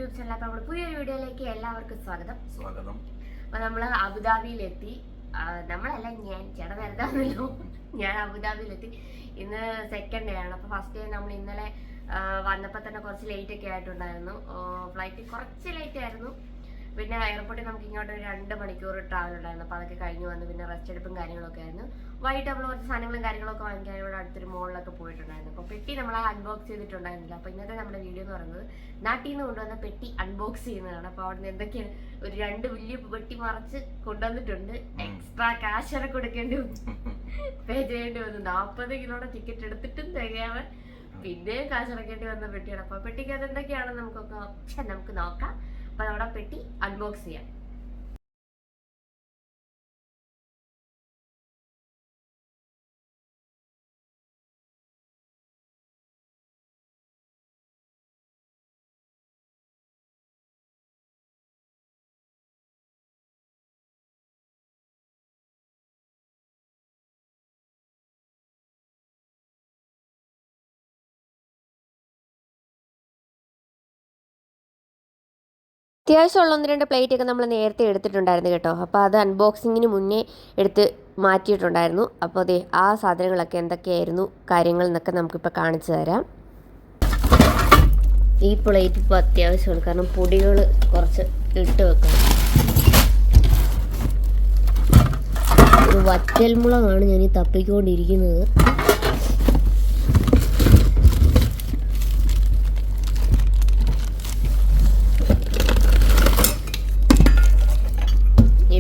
YouTube channel. അപ്പോൾ നമ്മൾ പുതിയൊരു വീഡിയോയിലേക്ക് എല്ലാവർക്കും സ്വാഗതം. അപ്പോൾ നമ്മൾ അബുദാബിയിലെത്തി. നമ്മളല്ല, ചേട്ടൻ നേരത്താണല്ലോ. ഞാൻ അബുദാബിയിലെത്തി. ഇന്ന് സെക്കൻഡ് ഡേ ആണ്. അപ്പോൾ ഫസ്റ്റ് ഡേ നമ്മൾ ഇന്നലെ വന്നപ്പോൾ തന്നെ കുറച്ച് ലേറ്റ് ഒക്കെ ആയിട്ടുണ്ടായിരുന്നു. ഫ്ലൈറ്റ് കുറച്ച് ലേറ്റ് ആയിരുന്നു. പിന്നെ എയർപോർട്ടിൽ നമുക്ക് ഇങ്ങോട്ട് ഒരു 2 മണിക്കൂർ ട്രാവൽ ഉണ്ടായിരുന്നു. അപ്പോൾ അതൊക്കെ കഴിഞ്ഞ് വന്ന് പിന്നെ റെസ്റ്റ് എടുപ്പും കാര്യങ്ങളൊക്കെ ആയിരുന്നു. വൈകിട്ട് നമ്മൾ കുറച്ച് സാധനങ്ങളും കാര്യങ്ങളൊക്കെ വാങ്ങിക്കാൻ ഇവിടെ അടുത്തൊരു മോളിലൊക്കെ പോയിട്ടുണ്ടായിരുന്നു. അപ്പോൾ പെട്ടി നമ്മൾ അൺബോക്സ് ചെയ്തിട്ടുണ്ടായിരുന്നില്ല. അപ്പോൾ ഇന്നത്തെ നമ്മുടെ വീഡിയോ എന്ന് പറയുന്നത് നാട്ടിൽ നിന്ന് കൊണ്ടുവന്ന പെട്ടി അൺബോക്സ് ചെയ്യുന്നതാണ്. അപ്പോൾ അവിടെ നിന്ന് എന്തൊക്കെയാണ് ഒരു 2 വലിയ പെട്ടി മറച്ച് കൊണ്ടുവന്നിട്ടുണ്ട്. എക്സ്ട്രാ ക്യാഷൊക്കെ കൊടുക്കേണ്ടി വന്നു, പേ ചെയ്യേണ്ടി വന്നു. 40 കിലോയുടെ ടിക്കറ്റ് എടുത്തിട്ടും തികയാതെ പിന്നെയും കാശിറക്കേണ്ടി വന്ന പെട്ടിയാണ്. അപ്പോൾ പെട്ടിക്ക് അത് എന്തൊക്കെയാണെന്ന് നമുക്ക് നോക്കാം. അപ്പോൾ നമ്മുടെ പെട്ടി അൺബോക്സ് ചെയ്യാം. അത്യാവശ്യമുള്ള 1-2 പ്ലേറ്റൊക്കെ നമ്മൾ നേരത്തെ എടുത്തിട്ടുണ്ടായിരുന്നു കേട്ടോ. അപ്പോൾ അത് അൺബോക്സിങ്ങിന് മുന്നേ എടുത്ത് മാറ്റിയിട്ടുണ്ടായിരുന്നു. അപ്പോൾ അതെ ആ സാധനങ്ങളൊക്കെ എന്തൊക്കെയായിരുന്നു കാര്യങ്ങൾ എന്നൊക്കെ നമുക്കിപ്പോൾ കാണിച്ചു തരാം. ഈ പ്ലേറ്റ് ഇപ്പോൾ അത്യാവശ്യമാണ്, കാരണം പൊടികൾ കുറച്ച് ഇട്ട് വെക്കണം. ഒരു വറ്റൽമുളകാണ് ഞാൻ ഈ തപ്പിക്കൊണ്ടിരിക്കുന്നത്.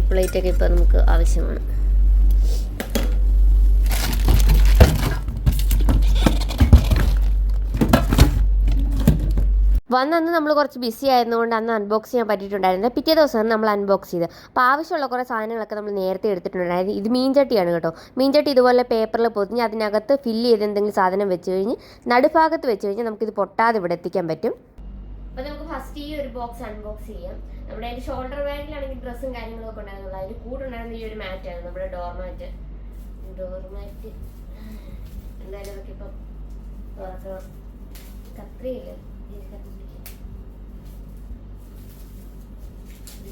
പ്ലേറ്റൊക്കെ ഇപ്പോൾ നമുക്ക് ആവശ്യമാണ്. വന്നന്ന് നമ്മൾ കുറച്ച് ബിസി ആയതുകൊണ്ട് അന്ന് അൺബോക്സ് ചെയ്യാൻ പറ്റിയിട്ടുണ്ടായിരുന്നില്ല. പിറ്റേ ദിവസമാണ് നമ്മൾ അൺബോക്സ് ചെയ്ത്. അപ്പോൾ ആവശ്യമുള്ള കുറേ സാധനങ്ങളൊക്കെ നമ്മൾ നേരത്തെ എടുത്തിട്ടുണ്ടായിരുന്നു. ഇത് മീൻചട്ടിയാണ് കേട്ടോ. മീൻചട്ടി ഇതുപോലെ പേപ്പറിൽ പൊതിഞ്ഞ് അതിനകത്ത് ഫില്ല് ചെയ്ത് എന്തെങ്കിലും സാധനം വെച്ച് കഴിഞ്ഞ് നടുഭാഗത്ത് വെച്ച് കഴിഞ്ഞാൽ നമുക്കിത് പൊട്ടാതെ ഇവിടെ എത്തിക്കാൻ പറ്റും. അപ്പോൾ നമുക്ക് ഫസ്റ്റ് ഈ ഒരു ബോക്സ് അൺബോക്സ് ചെയ്യാം. നമ്മുടെ അതിൻ്റെ ഷോൾഡർ ബാഗിലാണെങ്കിൽ ഡ്രസ്സും കാര്യങ്ങളൊക്കെ ഉണ്ടായിരുന്നുള്ളൂ. അതിന് കൂടെ ഉണ്ടായിരുന്ന ഈ ഒരു മാറ്റാണ് നമ്മുടെ ഡോർമാറ്റ്. എന്തായാലും അതൊക്കെ ഇപ്പം തുറക്കണം. കത്രിയില്ലേ, ഇത്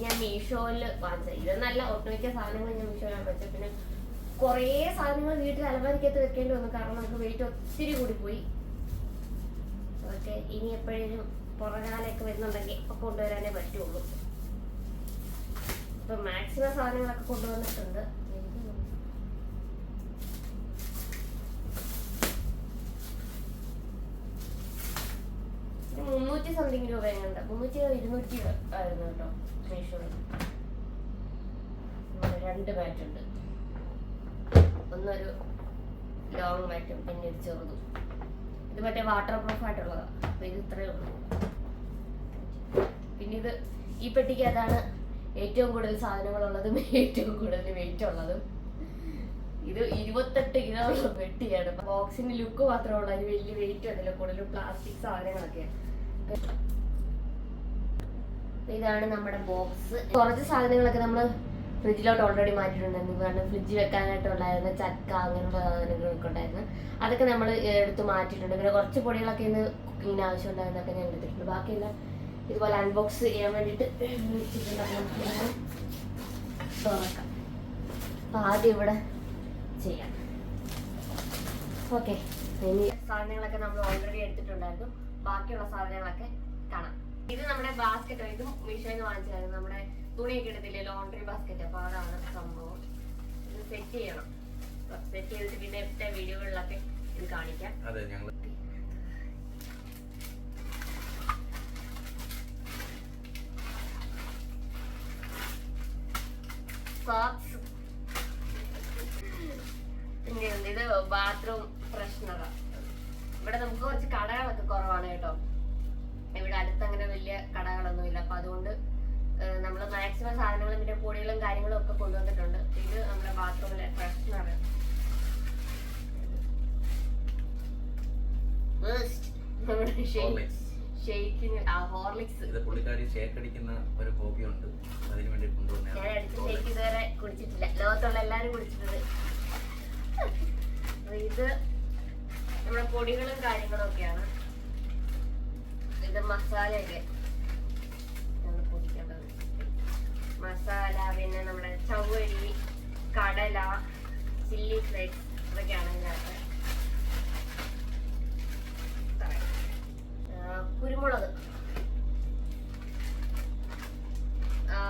ഞാൻ മീഷോയിൽ വാങ്ങിച്ചത്. ഇത് നല്ല ഒട്ടുമിക്ക സാധനങ്ങൾ ഞാൻ മീഷോയിലാണ് വെച്ചത്. പിന്നെ കുറേ സാധനങ്ങൾ വീട്ടിൽ അലമാരിക്കകത്ത് വെക്കേണ്ടി വന്നു, കാരണം നമുക്ക് വെയിറ്റ് ഒത്തിരി കൂടിപ്പോയി. ഓക്കെ, ഇനി എപ്പോഴേലും പുറകാലൊക്കെ വരുന്നുണ്ടെങ്കിൽ അപ്പോൾ കൊണ്ടുവരാനേ പറ്റുള്ളൂ. ഇപ്പം മാക്സിമം സാധനങ്ങളൊക്കെ കൊണ്ടുവന്നിട്ടുണ്ട്. 300 സംതിങ് രൂപയുണ്ട്. 300-200 ആയിരുന്നു കേട്ടോ മീഷോയിൽ. 2 മാറ്റ് ഉണ്ട്. ഒന്നൊരു ലോങ് മാറ്റും പിന്നെ ഒരു ചെറുതും. ഇത് മറ്റേ വാട്ടർ പ്രൂഫ് ആയിട്ടുള്ളതാണ്. അപ്പോൾ ഇത് ഇത്രയേ ഉള്ളൂ. പിന്നെ ഇത് ഈ പെട്ടിക്ക് അതാണ് ഏറ്റവും കൂടുതൽ സാധനങ്ങളുള്ളതും ഏറ്റവും കൂടുതൽ വെയിറ്റ് ഉള്ളതും. ഇത് 28 കിലോ ഉള്ള പെട്ടിയാണ്. ബോക്സിന്റെ ലുക്ക് മാത്രമേ ഉള്ളൂ, അതിന് വലിയ വെയിറ്റ് വന്നില്ല. കൂടുതലും പ്ലാസ്റ്റിക് സാധനങ്ങളൊക്കെയാണ്. ഇതാണ് നമ്മുടെ ബോക്സ്. കുറച്ച് സാധനങ്ങളൊക്കെ നമ്മൾ ഫ്രിഡ്ജിലോട്ട് ഓൾറെഡി മാറ്റിയിട്ടുണ്ടായിരുന്നു, കാരണം ഫ്രിഡ്ജിൽ വെക്കാനായിട്ടുണ്ടായിരുന്ന ചക്ക അങ്ങനെയുള്ള സാധനങ്ങളൊക്കെ ഉണ്ടായിരുന്നു. അതൊക്കെ നമ്മൾ എടുത്ത് മാറ്റിയിട്ടുണ്ട്. പിന്നെ കുറച്ച് പൊടികളൊക്കെ ഇന്ന് കുക്കിങ്ങിന് ആവശ്യമുണ്ടായിരുന്നൊക്കെ ഞാൻ എടുത്തിട്ടുണ്ട്. ബാക്കിയെല്ലാം ഇതുപോലെ അൺബോക്സ് ചെയ്യാൻ വേണ്ടിയിട്ട് വെച്ചിട്ടുണ്ടായിരുന്നു. തുറക്കാം. അപ്പം ആദ്യം ഇവിടെ ചെയ്യാം. ഓക്കെ, ഇനി സാധനങ്ങളൊക്കെ നമ്മൾ ഓൾറെഡി എടുത്തിട്ടുണ്ടായിരുന്നു. ബാക്കിയുള്ള സാധനങ്ങളൊക്കെ കാണാം. ഇത് നമ്മുടെ ബാസ്ക്കറ്റോ, ഇതും മീഷോയിൽ നിന്ന് വാങ്ങിച്ചായിരുന്നു. നമ്മുടെ തുണിയൊക്കെ എടുത്തില്ലേ, ലോണ്ടറി ബാസ്ക്കറ്റ്. അപ്പോൾ അതാണ് സംഭവം. ഇത് സെറ്റ് ചെയ്യണം. സെറ്റ് ചെയ്തിട്ട് പിന്നെ ഇട്ട വീഡിയോകളിലൊക്കെ ഇത് കാണിക്കാം. സോക്സ്, പിന്നെ ഇത് ബാത്റൂം ഫ്രഷ്നറാണ്. ഇവിടെ നമുക്ക് കുറച്ച് കടകളൊക്കെ കുറവാണ് കേട്ടോ. ഇവിടെ അടുത്ത് അങ്ങനെ വലിയ കടകളൊന്നുമില്ല. അപ്പൊ അതുകൊണ്ട് നമ്മൾ മാക്സിമം സാധനങ്ങളും പിന്നെ പൊടികളും കാര്യങ്ങളും ഒക്കെ കൊണ്ടുവന്നിട്ടുണ്ട്. ഇത് നമ്മുടെ ബാത്റൂമിലെ ഫ്രഷ്നർ. ഹോർലിക്സ് ഞാൻ അടിച്ച് ഷേക്ക് ഇതുവരെ കുടിച്ചിട്ടില്ല. ലോകത്തുള്ള എല്ലാരും കുടിച്ചിട്ടുണ്ട്. ഇത് നമ്മുടെ പൊടികളും കാര്യങ്ങളും ഒക്കെയാണ്. ഇത് മസാലയൊക്കെ മസാല, പിന്നെ നമ്മുടെ ചവ്വരി, കടല, ചില്ലി ഫ്ലേക്സ്, ഇതൊക്കെയാണ് ഇതിനകത്ത്. കുരുമുളക്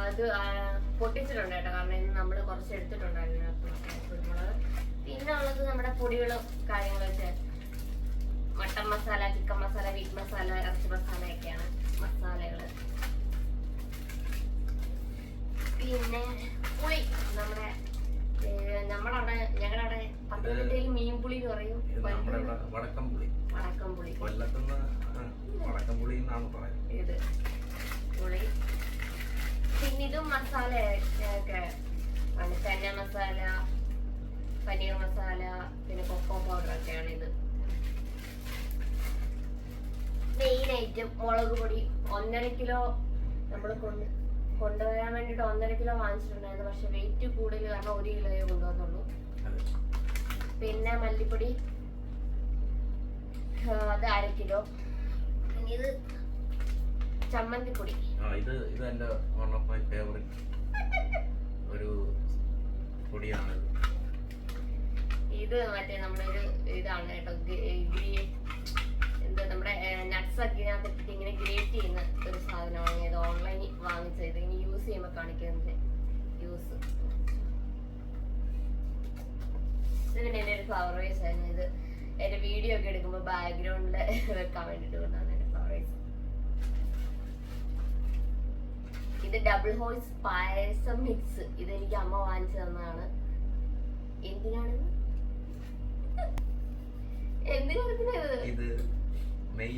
അത് പൊട്ടിച്ചിട്ടുണ്ട് കേട്ടോ, കാരണം ഇന്ന് നമ്മൾ കുറച്ച് എടുത്തിട്ടുണ്ടായിരുന്നു കുരുമുളക്. പിന്നെ ഉള്ളത് നമ്മുടെ പൊടികളും കാര്യങ്ങളൊക്കെ, mutton masala, chicken masala, beef masala, ഇറച്ചി മസാല ഒക്കെയാണ് മസാലകള്. പിന്നെ പുളി, നമ്മുടെ നമ്മളവിടെ ഞങ്ങളവിടെ പത്തനംതിട്ടയിൽ മീൻപുളി എന്ന് പറയും, വടക്കംപുളി. ഇത് പുളി. പിന്നെ ഇതും മസാല ഒക്കെ ആണ്, ചന്ന മസാല, പനീർ മസാല, പിന്നെ കൊക്കോ പൗഡർ ഒക്കെയാണ് ഇത്. മെയിൻ ഐറ്റം മുളക് പൊടി 1.5 കിലോ നമ്മൾ കൊണ്ടുവരാൻ വേണ്ടിട്ട് 1.5 കിലോ വാങ്ങിച്ചിട്ടുണ്ടായിരുന്നു. പക്ഷെ വെയിറ്റ് കൂടുതൽ കാരണം 1 കിലോയെ കൊണ്ടുവന്നുള്ളൂ. പിന്നെ മല്ലിപ്പൊടി അത് 1/2 കിലോ. പിന്നെ ഇത് ചമ്മന്തിപ്പൊടി, ഇത് എന്റെ വൺ ഓഫ് മൈ ഫേവറേറ്റ് ഒരു പൊടിയാണ്. ഇത് മറ്റേ നമ്മുടെ ഒരു ഇതാണ് കേട്ടോ, എന്താ നമ്മുടെ നട്ട്സ് ഒക്കെ ഇതിനകത്തിട്ട് ഇങ്ങനെ ഗ്രേറ്റ് ചെയ്യുന്ന ഒരു സാധനമാണ്. ഇത് ഓൺലൈനിൽ വാങ്ങിച്ചത്. ഇത് ഇനി യൂസ് ചെയ്യുമ്പോൾ കാണിക്കുന്നത് യൂസ്. ഇത് പിന്നെ എൻ്റെ ഒരു ഫ്ലവർ വൈസ് ആയിരുന്നു. ഇത് എൻ്റെ വീഡിയോ ഒക്കെ എടുക്കുമ്പോൾ ബാക്ക്ഗ്രൗണ്ടിൽ വെക്കാൻ വേണ്ടിയിട്ട് കൊണ്ടാണ് എൻ്റെ ഫ്ലവർ വൈസ്. ഇത് ഡബിൾ ഹോഴ്സ് പായസം മിക്സ്. ഇത് എനിക്ക് അമ്മ വാങ്ങിച്ചു തന്നതാണ്. എന്തിനാണിത്? ഇത് മെയ്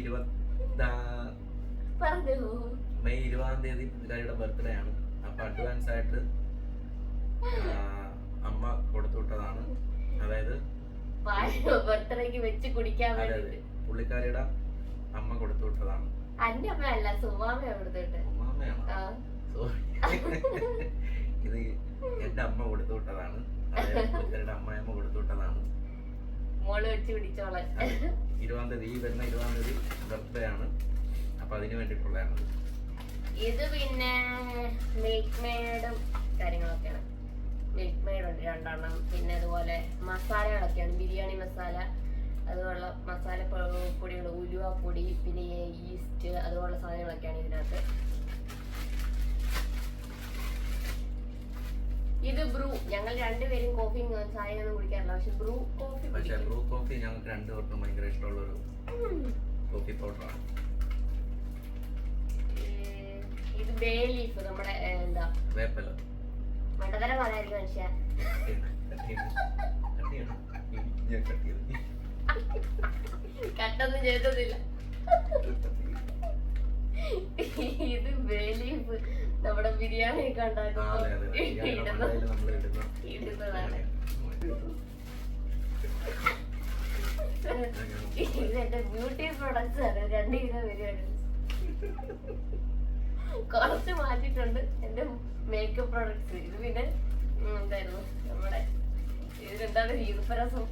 20 തീയതി പുള്ളിക്കാരിയുടെ ബർത്ത്ഡേ ആണ്. അപ്പൊ അഡ്വാൻസ് ആയിട്ട് അമ്മ കൊടുത്തുവിട്ടതാണ്. അതായത് ബർത്ത്ഡേക്ക് വെച്ച് കുടിക്കാൻ വേണ്ടി പുള്ളിക്കാരിയുടെ അമ്മ കൊടുത്തുവിട്ടതാണ്. അന്റെ അമ്മ അല്ല, സുമാമയാണ് കൊടുത്തുവിട്ടെ. ഇത് എന്റെ അമ്മ കൊടുത്തുവിട്ടതാണ്. അതായത് പുള്ളിക്കാരിയുടെ അമ്മയമ്മ കൊടുത്തുവിട്ടതാണ്. മോള് വെച്ച് പിടിച്ചോളാം. 20 തീയതി വരുന്ന 20 തീയതി ബർത്ത്ഡേ ആണ്. അപ്പൊ അതിന് വേണ്ടിട്ടുള്ളതാണ്. ഇത് പിന്നെ മിൽക്ക് മെയ്ഡും കാര്യങ്ങളൊക്കെയാണ്. മിൽക്ക് മെയ്ഡ് ഉണ്ട് 2 എണ്ണം. പിന്നെ അതുപോലെ മസാലകളൊക്കെയാണ്, ബിരിയാണി മസാല, അതുപോലുള്ള മസാല പൊടികൾ, ഉലുവപ്പൊടി, പിന്നെ ഈസ്റ്റ്, അതുപോലുള്ള സാധനങ്ങളൊക്കെയാണ് ഇതിനകത്ത്. ഇത് ബ്രൂ. ഞങ്ങൾ 2 പേരും കോഫി ചായ ഒന്നും കുടിക്കാറില്ല, പക്ഷെ ബ്രൂ കോഫി ഞങ്ങൾക്ക് 2 പേർക്കും ഭയങ്കര ഇഷ്ടമുള്ളൊരു കോഫി പൗഡറാണ്. ഇത് ബേ ലീഫ്, നമ്മുടെ എന്താ വേപ്പല. മണ്ടതരം പറയായിരിക്കും മനുഷ്യ. കട്ടൊന്നും ചെയ്തതില്ല. ഇത് ബേ ലീഫ് നമ്മുടെ ബിരിയാണി ഒക്കെ ഉണ്ടാക്കുമ്പോ ഇടുന്നതാണ്. ഇത് എന്റെ ബ്യൂട്ടി പ്രൊഡക്ട്സ് ആണ്. 2 കിലോ ബിരിയാണി കുറച്ച് മാറ്റിയിട്ടുണ്ട് എന്റെ മേക്കപ്പ് പ്രൊഡക്ട്സ്. ഇത് പിന്നെ എന്തായിരുന്നു നമ്മുടെ ഇതിലെന്താണ് ഈർപ്പരസം.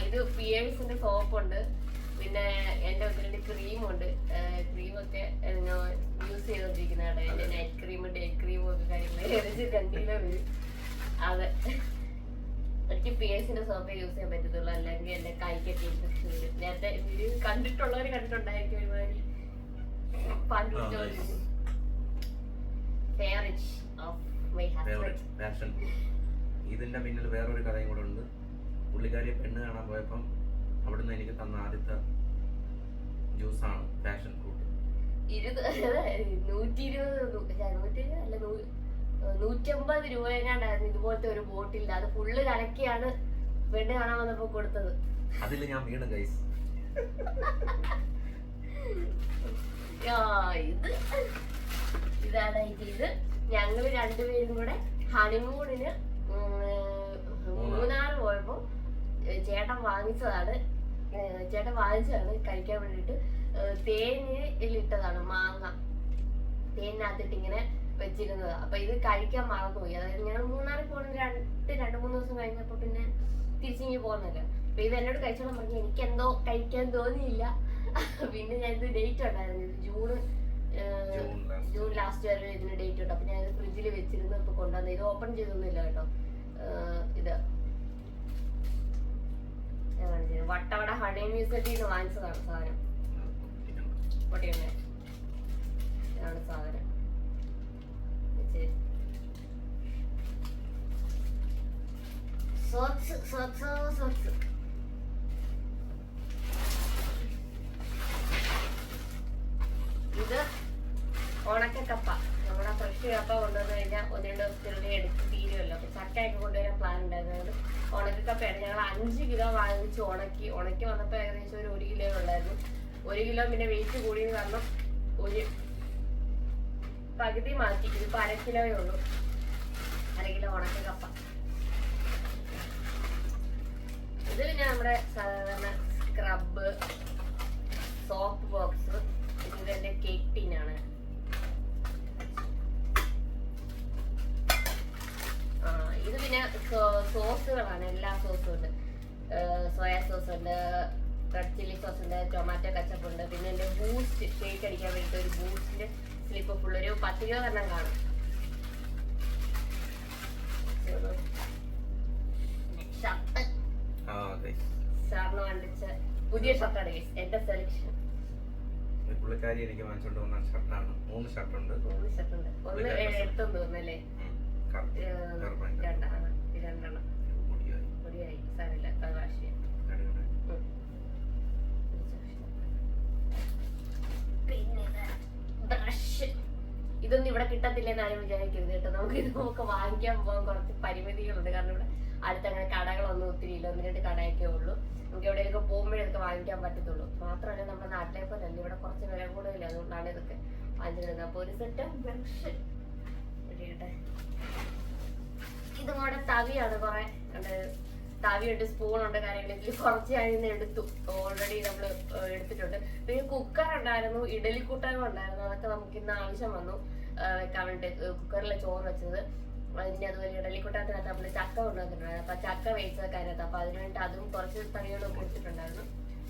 ഇത് പിയേഴ്സിന്റെ സോപ്പുണ്ട്. പിന്നെ എന്റെ 1-2 ക്രീമുണ്ട്. ക്രീമൊക്കെ യൂസ് ചെയ്തോണ്ടിരിക്കുന്നതാണ്. എന്റെ നൈറ്റ് ക്രീമും ഡേ ക്രീമും ഒക്കെ കാര്യങ്ങൾ 2 കിലോ വരും. അതെ, എനിക്ക് പിയേഴ്സിന്റെ സോപ്പേ യൂസ് ചെയ്യാൻ പറ്റത്തുള്ളൂ, അല്ലെങ്കിൽ എന്റെ കൈക്കൊക്കെ ഇൻഫെക്ഷൻ വരും. നേരത്തെ കണ്ടിട്ടുള്ളവർ കണ്ടിട്ടുണ്ടായിരിക്കും ഒരുമാതിരി ഇതിന്റെ പിന്നിൽ വേറൊരു കഥയും കൂടെ ഉണ്ട്. പുള്ളിക്കാരിയെ പെണ്ണ് കാണാൻ പോയപ്പം അവിടുന്ന് എനിക്ക് തന്ന ആദ്യത്തെ ജ്യൂസാണ് പാഷൻ ഫ്രൂട്ട്. 150 രൂപയെങ്ങാണ്ടായിരുന്നു ഇതുപോലത്തെ ഒരു ബോട്ടിൽ. അത് ഫുള്ള് കലക്കിയാണ് പെണ്ണ് കാണാൻ വന്നപ്പോ കൊടുത്തത്. അതിൽ ഞാൻ വീണു ഗൈസ്. ഇതാണ് ഇത്. ഞങ്ങള് 2 പേരും കൂടെ ഹണിമൂണിന് മൂന്നാർ പോയപ്പോ ചേട്ടൻ വാങ്ങിച്ചതാണ് കഴിക്കാൻ വേണ്ടിട്ട്. തേനിലിട്ടതാണ്, മാങ്ങ തേനിനകത്തിട്ട് ഇങ്ങനെ വെച്ചിരുന്നത്. അപ്പൊ ഇത് കഴിക്കാൻ മറന്നുപോയി. അതായത് ഞങ്ങൾ മൂന്നാറിൽ പോകുന്നത് 2-3 ദിവസം കഴിഞ്ഞപ്പോ പിന്നെ തിരിച്ചിങ്ങി പോകുന്നല്ലോ. അപ്പൊ ഇത് എന്നോട് കഴിച്ചോളാൻ പറഞ്ഞു. എനിക്ക് എന്തോ കഴിക്കാൻ തോന്നിയില്ല. പിന്നെ ഞാൻ ഇത് ഡേറ്റ് ഉണ്ടായിരുന്നു, ഇത് ജൂൺ ജൂൺ ലാസ്റ്റ് വരെ ഇതിന് ഡേറ്റ് ഉണ്ട്. അപ്പൊ ഞാൻ ഫ്രിഡ്ജിൽ വെച്ചിരുന്നു. ഇപ്പൊ കൊണ്ടുവന്ന് ഇത് ഓപ്പൺ ചെയ്തൊന്നുമില്ല കേട്ടോ. ഇത് ഞാൻ കാണിച്ചത് വട്ടവട ഹണി മ്യൂസിയത്തിൽ വാങ്ങിച്ചതാണ് സാധനം. പൊട്ടിയുണ്ടേ ഇതാണ് സാധനം. സോക്സ് ഇത് ഉണക്കക്കപ്പ. നമ്മുടെ ഫ്രഷ് കപ്പ കൊണ്ടുവന്നു കഴിഞ്ഞാൽ 1-2 ദിവസത്തിനുള്ളിൽ എടുത്ത് തീരുമല്ലോ. അപ്പൊ ചക്കയൊക്കെ കൊണ്ടുവരാൻ പ്ലാൻ ഉണ്ടായിരുന്നത് ഉണക്കക്കപ്പയാണ്. ഞങ്ങൾ 5 കിലോ വാങ്ങിച്ച് ഉണക്കി വന്നപ്പോൾ ഏകദേശം ഒരു 1 കിലോ ഉള്ളായിരുന്നു. 1 കിലോ പിന്നെ വെയിറ്റ് കൂടിയത് കാരണം ഒരു പകുതി മാറ്റി. ഇതിപ്പോ 1/2 കിലോയേ ഉള്ളൂ. 1/2 കിലോ ഉണക്കക്കപ്പ. ഇത് പിന്നെ നമ്മുടെ സാധാരണ സ്ക്രബ്, സോപ്പ് ബോക്സ്. ഇത് എന്റെ കേക്ക് ടീനാണ്. ഇത് പിന്നെ സോസുകളാണ്. എല്ലാ സോസും ഉണ്ട്. സോയാ സോസ് ഉണ്ട്, റെഡ് ചില്ലി സോസ് ഉണ്ട്, ടൊമാറ്റോ കച്ചപ്പ് ഉണ്ട്. പിന്നെ എന്റെ ബൂസ്റ്റ് ഷേക്ക് അടിക്കാൻ വേണ്ടിയിട്ട് ഒരു ബൂസ്റ്റിന്റെ സ്ലിപ്പ് ഫുൾ ഒരു 10 കിലോ തന്നെ കാണും. ഷർട്ട് സാറിന് കണ്ടിച്ച പുതിയ ഷർട്ടാണ് എന്റെ സെലക്ഷൻ. പുള്ളിക്കാരി എനിക്ക് വാങ്ങിച്ചോണ്ട് വന്ന ഷർട്ടാണ്. 3 ഷർട്ടുണ്ട്. 3 ഷർട്ടുണ്ട്. ഒന്ന് എടുത്തു തോന്നല്ലേ? രണ്ടെണ്ണം പൊടിയായി. സാരില്ല, അത് വാഷ് ചെയ്യാം. പിന്നെ ബ്രഷ്. ഇതൊന്നും ഇവിടെ കിട്ടത്തില്ലെന്ന് ആരും വിചാരിക്കരുത് കേട്ടോ. നമുക്ക് വാങ്ങിക്കാൻ പോകാൻ കുറച്ച് പരിമിതികളുണ്ട്. കാരണം ഇവിടെ അടുത്തങ്ങനെ കടകളൊന്നും ഒത്തിരി ഇല്ല. 1-2 കടയൊക്കെ ഉള്ളൂ. നമുക്ക് എവിടെയൊക്കെ പോകുമ്പോഴൊക്കെ വാങ്ങിക്കാൻ പറ്റത്തുള്ളൂ. മാത്രമല്ല നമ്മുടെ നാട്ടിലെ പോലെ അല്ല, ഇവിടെ കുറച്ച് വില കൂടുതലില്ല. അതുകൊണ്ടാണ് ഇതൊക്കെ വാങ്ങിച്ചിരുന്നത്. അപ്പൊ ഒരു സെറ്റ് ബ്രഷ് ഇടട്ടെ. ഇത് നമ്മുടെ തവിയാണ്. കുറെ തവിയുണ്ട്, സ്പൂണുണ്ട്, കാര്യങ്ങളിൽ കുറച്ച് അതിന് എടുത്തു. ഓൾറെഡി നമ്മൾ എടുത്തിട്ടുണ്ട്. പിന്നെ കുക്കർ ഉണ്ടായിരുന്നു, ഇഡലിക്കൂട്ടകം ഉണ്ടായിരുന്നു. അതൊക്കെ നമുക്ക് ഇന്ന് ആവശ്യം വന്നു വെക്കാൻ വേണ്ടി. കുക്കറിലെ ചോറ് വെച്ചത്. അതിന് അതുപോലെ ഇഡലിക്കൂട്ടത്തിനകത്ത് നമ്മൾ ചക്ക കൊണ്ടുവന്നിട്ടുണ്ടായിരുന്നു. അപ്പൊ ചക്ക വേവിച്ചതൊക്കെ അതിനകത്ത്. അപ്പൊ അതിനുവേണ്ടി അതും കുറച്ച് തവികളൊക്കെ കൊടുത്തിട്ടുണ്ടായിരുന്നു.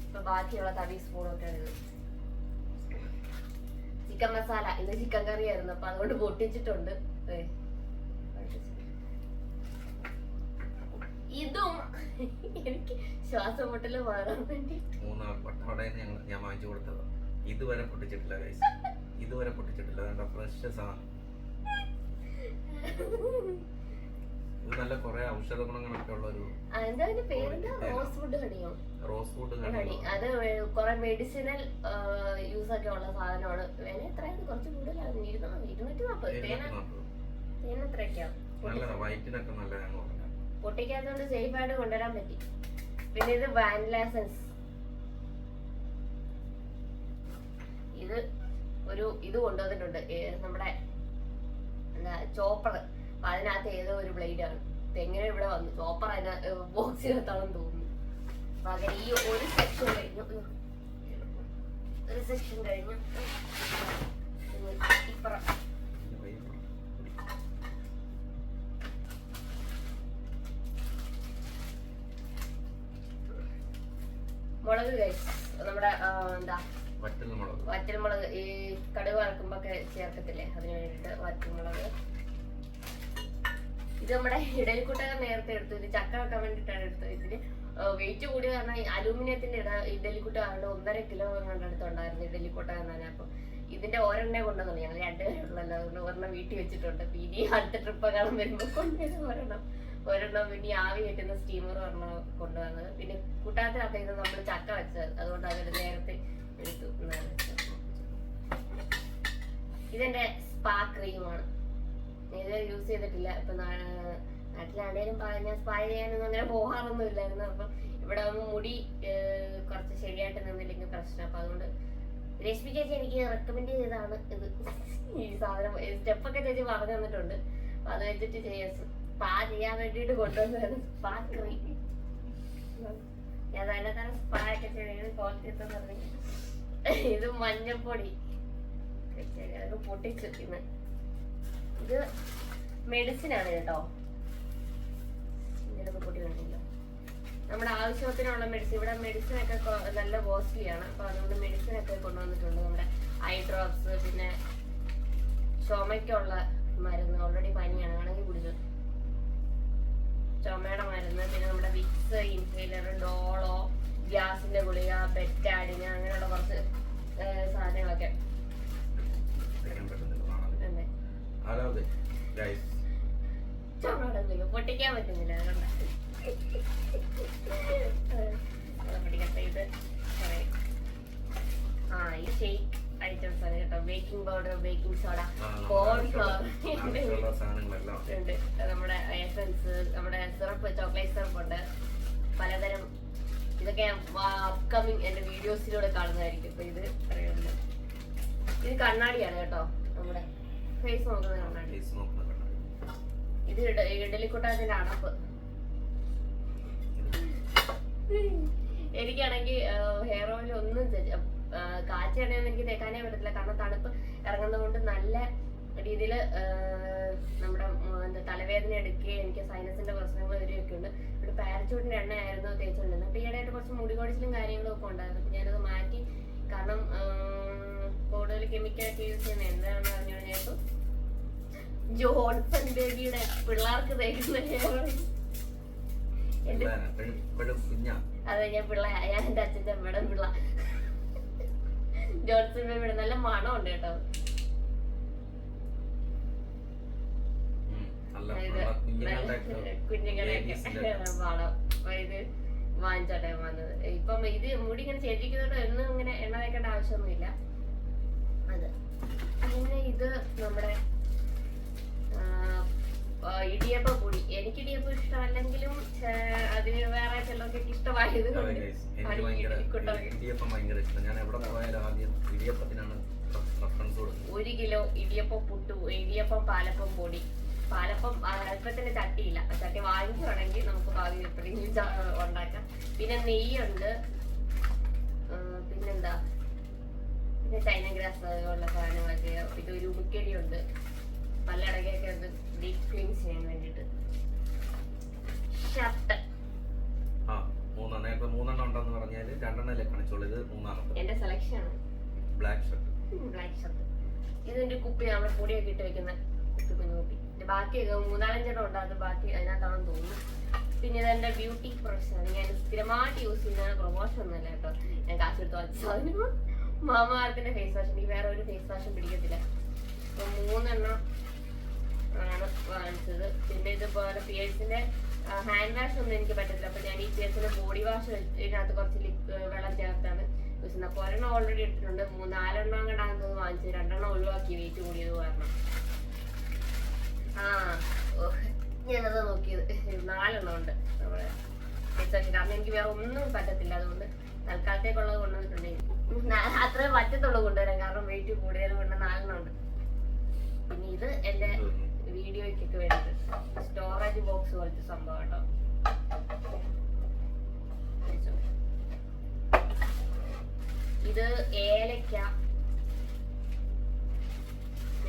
അപ്പൊ ബാക്കിയുള്ള തവി സ്പൂണൊക്കെയാണ് ഇത്. ചിക്കൻ മസാല. ഇത് ചിക്കൻ കറി ആയിരുന്നു. അപ്പൊ അതുകൊണ്ട് പൊട്ടിച്ചിട്ടുണ്ട്. ഇതും എനിക്ക് ശ്വാസം മുട്ടല് മാറാൻ വേണ്ടി 3 വട്ടവടയിൽ ഞാൻ വാങ്ങിച്ചു കൊടുത്തത്. ഇതുവരെ പൊട്ടിച്ചിട്ടില്ല. ഇതുവരെ പൊട്ടിച്ചിട്ടില്ല. ഫ്രഷ് സാധനം. ഇത് നല്ല കുറെ ഔഷധ ഗുണങ്ങളൊക്കെ ഉള്ള ഒരു റോസ്വുഡ് ഹണി. അത് കുറെ മെഡിസിനൽ യൂസ് ഒക്കെ ഉള്ള സാധനമാണ്. വില എത്രയാണ്? കുറച്ച് കൂടുതലാണ്. 240. തേൻ എത്രയൊക്കെയാ? വയറ്റിനൊക്കെ നല്ലതാണ്. പൊട്ടിക്കാത്തതുകൊണ്ട് സേഫ് ആയിട്ട് കൊണ്ടുവരാൻ പറ്റി. പിന്നെ ഇത് വാനില എസൻസ്. ഇത് കൊണ്ടുവന്നിട്ടുണ്ട്. നമ്മുടെ എന്താ ചോപ്പർ. അപ്പൊ അതിനകത്ത് ഏതോ ഒരു ബ്ലേഡാണ്. എങ്ങനെ ഇവിടെ വന്നു? ചോപ്പർ അതിന് ബോക്സിനകത്താണെന്ന് തോന്നുന്നു. അപ്പൊ അങ്ങനെ ഈ ഒരു സെക്ഷൻ കഴിഞ്ഞു. ഇപ്പുറം മുളക് കഴിച്ചു. നമ്മുടെ എന്താ വറ്റൽമുളക്. ഈ കടുക് വറക്കുമ്പോ ഒക്കെ ചേർക്കത്തില്ലേ, അതിന് വേണ്ടിട്ട് വറ്റൽമുളക്. ഇത് നമ്മുടെ ഇഡലിക്കുട്ടകം നേരത്തെ എടുത്തു. ഇത് ചക്ക വെക്കാൻ വേണ്ടിയിട്ടാണ് എടുത്തത്. ഇതിന് വെയിറ്റ് കൂടിയ കാരണം അലൂമിനിയത്തിന്റെ ഇഡലിക്കുട്ടകം 1.5 കിലോ കണ്ടെടുത്തുണ്ടായിരുന്നു ഇഡലിക്കുട്ടകം തന്നെ. അപ്പൊ ഇതിന്റെ ഒരെണ്ണേ കൊണ്ടുവന്നു. ഞങ്ങൾ 2 പേരുള്ളല്ലോ. അതുകൊണ്ട് ഒരെണ്ണം വീട്ടിൽ വെച്ചിട്ടുണ്ട്. പിന്നെ അടുത്ത ട്രിപ്പ് കാണാൻ വരുമ്പോ കൊണ്ടുവരുന്ന ഒരെണ്ണം പിന്നെ ആവി കെട്ടുന്ന സ്റ്റീമർ ഒരെണ്ണം കൊണ്ടുവന്നത്. പിന്നെ കൂട്ടാത്തിനകത്ത് ഇത് നമ്മൾ ചക്ക വെച്ചത്. അതുകൊണ്ട് അതിൽ നേരത്തെ എടുത്തു. ഇതെന്റെ സ്പാ ക്രീമാണ്. ഇത് യൂസ് ചെയ്തിട്ടില്ല. ഇപ്പൊ നാട്ടിലാണേലും ഞാൻ സ്പാ ചെയ്യാനൊന്നും അങ്ങനെ പോകാറൊന്നും ഇല്ലായിരുന്നു. അപ്പൊ ഇവിടെ മുടി കുറച്ച് ശരിയായിട്ട് നിന്നില്ലെങ്കിൽ പ്രശ്നം. അപ്പൊ അതുകൊണ്ട് രശ്മി ചേച്ചി എനിക്ക് റെക്കമെൻഡ് ചെയ്തതാണ് ഇത്. ഈ സാധനം സ്റ്റെപ്പൊക്കെ ചേച്ചി പറഞ്ഞു തന്നിട്ടുണ്ട്. അപ്പൊ അത് വെച്ചിട്ട് സ്പാ ചെയ്യാൻ വേണ്ടിട്ട് കൊണ്ടുവന്നതാണ് സ്പാ ക്രീം. ഞാൻ തന്നെ സ്പാ ഒക്കെ ചെയ്ത് കോൾത്തിന്ന് പറഞ്ഞു. ഇത് മഞ്ഞപ്പൊടി അതൊക്കെ പൊട്ടിച്ചു. ഇത് മെഡിസിൻ ആണ് കേട്ടോ. ഇങ്ങനൊക്കെ പൊട്ടി കണ്ടില്ലോ. നമ്മുടെ ആവശ്യത്തിനുള്ള മെഡിസിൻ. ഇവിടെ മെഡിസിൻ ഒക്കെ നല്ല കോസ്റ്റ്ലി ആണ്. അപ്പൊ അതുകൊണ്ട് മെഡിസിൻ ഒക്കെ കൊണ്ടുവന്നിട്ടുണ്ട്. നമ്മുടെ ഐ ഡ്രോപ്സ്, പിന്നെ ചുമയ്ക്കുള്ള മരുന്ന്. ഓൾറെഡി പനിയാണ്, ആണെങ്കിൽ കുടിച്ചു. ചുമയുടെ മരുന്ന്, പിന്നെ നമ്മുടെ വിക്സ്, ഇൻഹേലർ, ഡോളോ, ഗ്യാസിന്റെ ഗുളിക, ബെറ്റാഡിന്, അങ്ങനെയുള്ള കുറച്ച് സാധനങ്ങളൊക്കെ. ചുമ പൊട്ടിക്കാൻ പറ്റുന്നില്ല, അതുകൊണ്ട് പൊട്ടിക്കട്ടെ. ഇത് ഈ ഷേക്ക് ഐറ്റംസ് ആണ് കേട്ടോ. Baking powder, baking soda, cornflour ഉണ്ട്, നമ്മുടെ എസൻസ്, നമ്മുടെ സിറപ്പ്, ചോക്ലേറ്റ് സിറപ്പ് ഉണ്ട്, പലതരം. ഇതൊക്കെ അപ്കമിങ് എന്റെ വീഡിയോസിലൂടെ കാണുന്നതായിരിക്കും. അപ്പൊ ഇത് പറയുന്നത് ഇത് കണ്ണാടിയാണ് കേട്ടോ, നമ്മുടെ ഫേസ് നോക്കുന്ന കണ്ണാടി. ഇത് ഇഡലിക്കുട്ടത്തിന്റെ അടപ്പ്. എനിക്കാണെങ്കിൽ ഹെയർ ഓയിൽ ഒന്നും കാച്ചി എണ്ണയൊന്നും എനിക്ക് തേക്കാനേ പറ്റത്തില്ല, കാരണം തണുപ്പ് ഇറങ്ങുന്നത് കൊണ്ട് നല്ല രീതിയിൽ നമ്മുടെ എന്താ തലവേദന എടുക്കുകയും എനിക്ക് സൈനസിന്റെ പ്രശ്നങ്ങൾ വരികയൊക്കെ ഉണ്ട്. ഇവിടെ പാരച്ചൂട്ടിന്റെ എണ്ണയായിരുന്നു തേച്ചുകൊണ്ടിരുന്നത്. അപ്പൊ ഈയിടെയായിട്ട് കുറച്ച് മുടികൊടിച്ചിലും കാര്യങ്ങളും ഒക്കെ ഉണ്ടായിരുന്നു. അപ്പൊ ഞാനത് മാറ്റി, കാരണം കൂടുതൽ കെമിക്കലൊക്കെ യൂസ് ചെയ്യുന്നത് എന്താണെന്ന് പറഞ്ഞു കഴിഞ്ഞാൽ ജോൺസൺ ബേബിയുടെ പിള്ളേർക്ക് തേക്കുന്ന ഹെയർ ഓയിൽ. അതെ, ഞാൻ പിള്ളയാ, ഞാൻ എന്റെ അച്ഛൻ്റെ അമ്മയുടെ പിള്ള. ജോൺസൺ ബേബിയുടെ നല്ല മണമുണ്ട് കേട്ടോ. കുഞ്ഞുങ്ങളെയൊക്കെ മണം. അപ്പൊ ഇത് വാങ്ങിച്ചോട്ടെ വന്നത്. ഇപ്പം ഇത് മുടി ഇങ്ങനെ ചേച്ചിക്കുന്നതോടെ ഒന്നും ഇങ്ങനെ എണ്ണ തേക്കേണ്ട ആവശ്യമൊന്നുമില്ല. അത് പിന്നെ ഇത് നമ്മുടെ ഇടിയപ്പ പൊടി. എനിക്ക് ഇടിയപ്പം ഇഷ്ടമല്ലെങ്കിലും അതിന് വേറെ ചിലർക്ക് ഇഷ്ടമായത് കൊണ്ട് 1 കിലോ ഇടിയപ്പം പുട്ടു, ഇടിയപ്പം പാലപ്പം പൊടി. പാലപ്പം അല്പത്തിന് ചട്ടിയില്ല, ചട്ടി വാങ്ങിക്കുവാണെങ്കിൽ നമുക്ക് ഭാവി എപ്പോഴെങ്കിലും ഉണ്ടാക്കാം. പിന്നെ നെയ്യുണ്ട്, പിന്നെന്താ, പിന്നെ ചൈന ഗ്രാസ് ഉള്ള സാധനങ്ങളൊക്കെ. പിന്നെ ഒരു ഉമിക്കടിയുണ്ട്, പല്ലടകൊക്കെ ഉണ്ട് ഡീപ് ക്ലീൻ ചെയ്യാൻ വേണ്ടിട്ട്. ഷർട്ട് എന്റെ സെലക്ഷൻ ആണ്. Black shirt. ഇതിന്റെ കുപ്പി നമ്മുടെ പൊടിയൊക്കെ ഇട്ട് വെക്കുന്ന കുപ്പി, കുഞ്ഞു കുപ്പി. ബാക്കി 3-4 ഉണ്ട്, അത് ബാക്കി അതിനകത്താണെന്ന് തോന്നുന്നു. പിന്നെ ഇതെന്റെ ബ്യൂട്ടി പ്രൊഡക്ഷൻ ആണ്. ഞാൻ സ്ഥിരമായിട്ട് യൂസ് ചെയ്യുന്ന പ്രൊമോഷൻ ഒന്നുമല്ല കേട്ടോ, ഞാൻ കാശ് എടുത്ത് വാങ്ങിച്ച സാധനം. മാമാർത്തിന്റെ ഫേസ് വാഷ്. എനിക്ക് വേറെ ഒരു ഫേസ് വാഷും പിടിക്കത്തില്ല. അപ്പൊ 3 എണ്ണം ആണ് വാങ്ങിച്ചത്. പിന്നെ ഇതുപോലെ പിയേഴ്സിന്റെ ഹാൻഡ് വാഷ് ഒന്നും എനിക്ക് പറ്റത്തില്ല. അപ്പൊ ഞാൻ ഈ പിയേഴ്സിന്റെ ബോഡി വാഷ് ഇതിനകത്ത് കുറച്ച് വെള്ളം ചേർത്താണ് യൂസ് ചെയ്യുന്നത്. അപ്പൊ 1 എണ്ണം ഓൾറെഡി എടുത്തിട്ടുണ്ട്. 4 എണ്ണം കണ്ടാകുന്നത് വാങ്ങിച്ചത്, 2 എണ്ണം ഒഴിവാക്കി വെയിറ്റ് കൂടിയത് കാരണം. ഞാനത് നോക്കിയത് 4 എണ്ണം ഉണ്ട് നമ്മുടെ ഫേസ് വാഷ്. കാരണം എനിക്ക് വേറെ ഒന്നും പറ്റത്തില്ല, അതുകൊണ്ട് തൽക്കാലത്തേക്കുള്ളത് കൊണ്ടുവന്നിട്ടുണ്ട്. അത്രേ പറ്റത്തുള്ളൂ കൊണ്ടുവരാൻ, കാരണം വെയിറ്റ് കൂടുതൽ കൊണ്ട് 4 എണ്ണം ഉണ്ട്. പിന്നെ ഇത് എന്റെ വീഡിയോയ്ക്കൊക്കെ വേണ്ടിട്ട് സ്റ്റോറേജ് ബോക്സ് പോലത്തെ സംഭവം കേട്ടോ. ഇത് ഏലക്ക,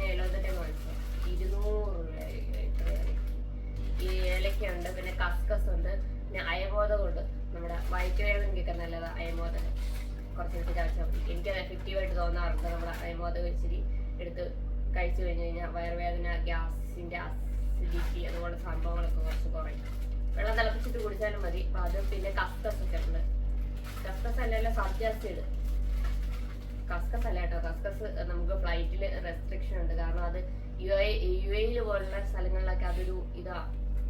200 ഈ ഏലക്ക ഉണ്ട്. പിന്നെ കസ്കസ് ഉണ്ട്. പിന്നെ അയമോദകം ഉണ്ട്. നമ്മുടെ വയറ്റുവേദനയ്ക്കൊക്കെ നല്ലതാ അയമോദകം. കുറച്ചെടുത്ത് കഴിച്ചാൽ മതി. എനിക്കത് എഫക്റ്റീവായിട്ട് തോന്നാറുണ്ട്. നമ്മുടെ അയമോദകം ഇച്ചിരി എടുത്ത് കഴിച്ചു കഴിഞ്ഞ് കഴിഞ്ഞാൽ വയറുവേദന, ഗ്യാസിന്റെ അസിഡിറ്റി, അതുപോലെ സംഭവങ്ങളൊക്കെ കുറച്ച് കുറയും. വെള്ളം തിളപ്പിച്ചിട്ട് കുടിച്ചാലും മതി. അപ്പൊ അത് പിന്നെ കസ്കസ് ഒക്കെ ഉണ്ട്. കസ്കസ് അല്ലല്ലോ, സബ്ജ സീഡ്. കസ്കസ് അല്ല കേട്ടോ, കസ്കസ് നമുക്ക് ഫ്ലൈറ്റിൽ റെസ്ട്രിക്ഷൻ ഉണ്ട്. കാരണം അത് യുഎഇ പോലുള്ള സ്ഥലങ്ങളിലൊക്കെ അതൊരു ഇതാ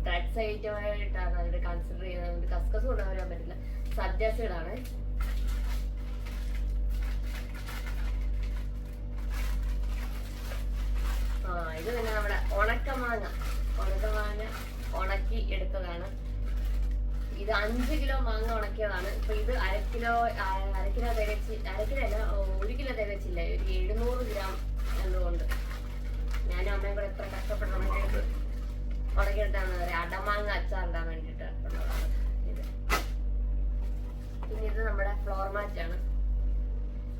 ഡ്രഗ്സ് ഐറ്റമായിട്ടാണ് അവർ കൺസിഡർ ചെയ്യുന്നത്. അതുകൊണ്ട് കസ്കസ് കൊണ്ടുവരാൻ പറ്റില്ല. സബ്ജ സീഡാണ്. ഇത് പിന്നെ നമ്മുടെ ഉണക്കമാങ്ങ ഉണക്കി എടുത്തതാണ്. ഇത് 5 കിലോ മാങ്ങ ഉണക്കിയതാണ്. ഇപ്പൊ ഇത് അര കിലോ തികച്ച്, 1 കിലോ തികച്ചില്ല, ഒരു 700 ഗ്രാം എന്തുകൊണ്ട് ഞാനും അമ്മയും കൂടെ എത്ര കഷ്ടപ്പെടണം വേണ്ടിയിട്ട് ഉണക്കിയെടുത്താണ്. അടമാങ്ങ അച്ചാറിടാൻ വേണ്ടിയിട്ട് ഉള്ളതാണ് ഇത്. പിന്നെ ഇത് നമ്മുടെ ഫ്ലോർ മാറ്റാണ്.